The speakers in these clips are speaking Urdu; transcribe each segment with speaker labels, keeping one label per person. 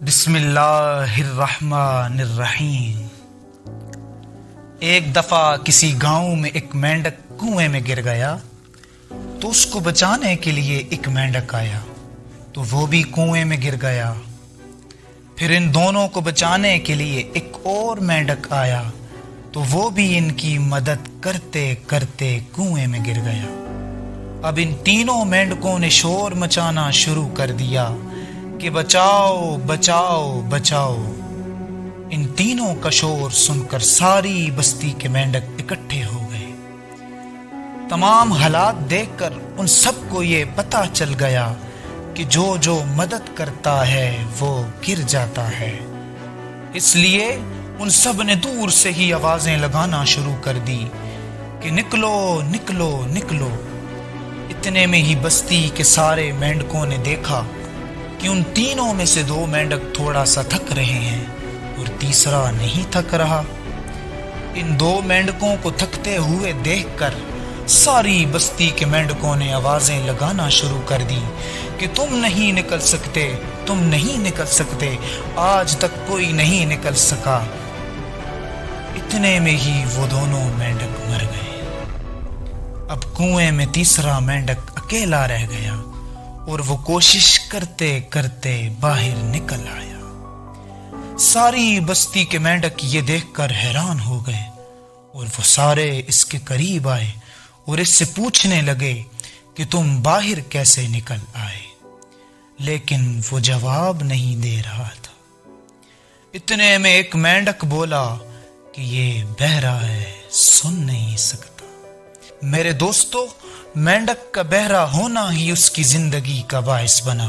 Speaker 1: بسم اللہ الرحمن الرحیم۔ ایک دفعہ کسی گاؤں میں ایک مینڈک کنویں میں گر گیا تو اس کو بچانے کے لیے ایک مینڈک آیا تو وہ بھی کنویں میں گر گیا۔ پھر ان دونوں کو بچانے کے لیے ایک اور مینڈک آیا تو وہ بھی ان کی مدد کرتے کرتے کنویں میں گر گیا۔ اب ان تینوں مینڈکوں نے شور مچانا شروع کر دیا کہ بچاؤ بچاؤ بچاؤ۔ ان تینوں کا شور سن کر ساری بستی کے مینڈک اکٹھے ہو گئے۔ تمام حالات دیکھ کر ان سب کو یہ پتہ چل گیا کہ جو جو مدد کرتا ہے وہ گر جاتا ہے۔ اس لیے ان سب نے دور سے ہی آوازیں لگانا شروع کر دی کہ نکلو نکلو نکلو۔ اتنے میں ہی بستی کے سارے مینڈکوں نے دیکھا کہ ان تینوں میں سے دو مینڈک تھوڑا سا تھک رہے ہیں اور تیسرا نہیں تھک رہا۔ ان دو مینڈکوں کو تھکتے ہوئے دیکھ کر ساری بستی کے مینڈکوں نے آوازیں لگانا شروع کر دی کہ تم نہیں نکل سکتے، تم نہیں نکل سکتے، آج تک کوئی نہیں نکل سکا۔ اتنے میں ہی وہ دونوں مینڈک مر گئے۔ اب کنویں میں تیسرا مینڈک اکیلا رہ گیا اور وہ کوشش کرتے کرتے باہر نکل آیا۔ ساری بستی کے مینڈک یہ دیکھ کر حیران ہو گئے اور وہ سارے اس کے قریب آئے اور اس سے پوچھنے لگے کہ تم باہر کیسے نکل آئے، لیکن وہ جواب نہیں دے رہا تھا۔ اتنے میں ایک مینڈک بولا کہ یہ بہرا ہے، سن نہیں سکتا۔ میرے دوستو، مینڈک کا بہرا ہونا ہی اس کی زندگی کا باعث بنا۔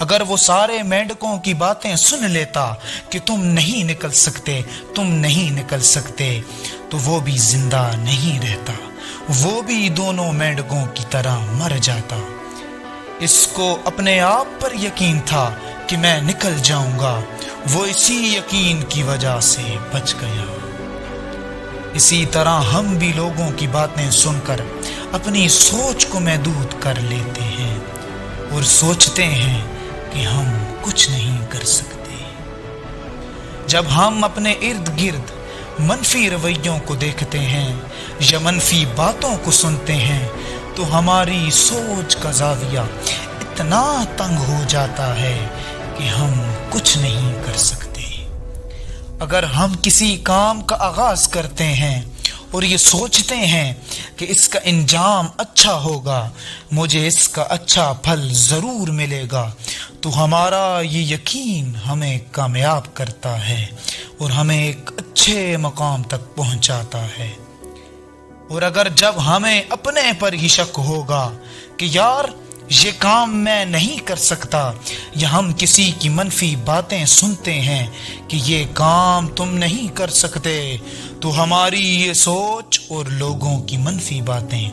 Speaker 1: اگر وہ سارے مینڈکوں کی باتیں سن لیتا کہ تم نہیں نکل سکتے، تم نہیں نکل سکتے، تو وہ بھی زندہ نہیں رہتا، وہ بھی دونوں مینڈکوں کی طرح مر جاتا۔ اس کو اپنے آپ پر یقین تھا کہ میں نکل جاؤں گا، وہ اسی یقین کی وجہ سے بچ گیا۔ اسی طرح ہم بھی لوگوں کی باتیں سن کر اپنی سوچ کو محدود کر لیتے ہیں اور سوچتے ہیں کہ ہم کچھ نہیں کر سکتے۔ جب ہم اپنے ارد گرد منفی رویوں کو دیکھتے ہیں یا منفی باتوں کو سنتے ہیں تو ہماری سوچ کا زاویہ اتنا تنگ ہو جاتا ہے کہ ہم کچھ نہیں کر سکتے۔ اگر ہم کسی کام کا آغاز کرتے ہیں اور یہ سوچتے ہیں کہ اس کا انجام اچھا ہوگا، مجھے اس کا اچھا پھل ضرور ملے گا، تو ہمارا یہ یقین ہمیں کامیاب کرتا ہے اور ہمیں ایک اچھے مقام تک پہنچاتا ہے۔ اور اگر جب ہمیں اپنے پر ہی شک ہوگا کہ یار یہ کام میں نہیں کر سکتا، یا ہم کسی کی منفی باتیں سنتے ہیں کہ یہ کام تم نہیں کر سکتے، تو ہماری یہ سوچ اور لوگوں کی منفی باتیں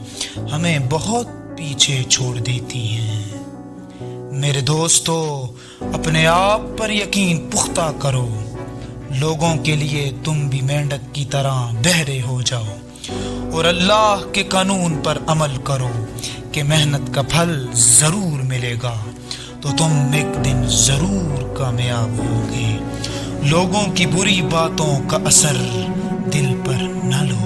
Speaker 1: ہمیں بہت پیچھے چھوڑ دیتی ہیں۔ میرے دوستو، اپنے آپ پر یقین پختہ کرو۔ لوگوں کے لیے تم بھی مینڈک کی طرح بہرے ہو جاؤ اور اللہ کے قانون پر عمل کرو کہ محنت کا پھل ضرور ملے گا، تو تم ایک دن ضرور کامیاب ہوگے۔ لوگوں کی بری باتوں کا اثر دل پر نہ لو۔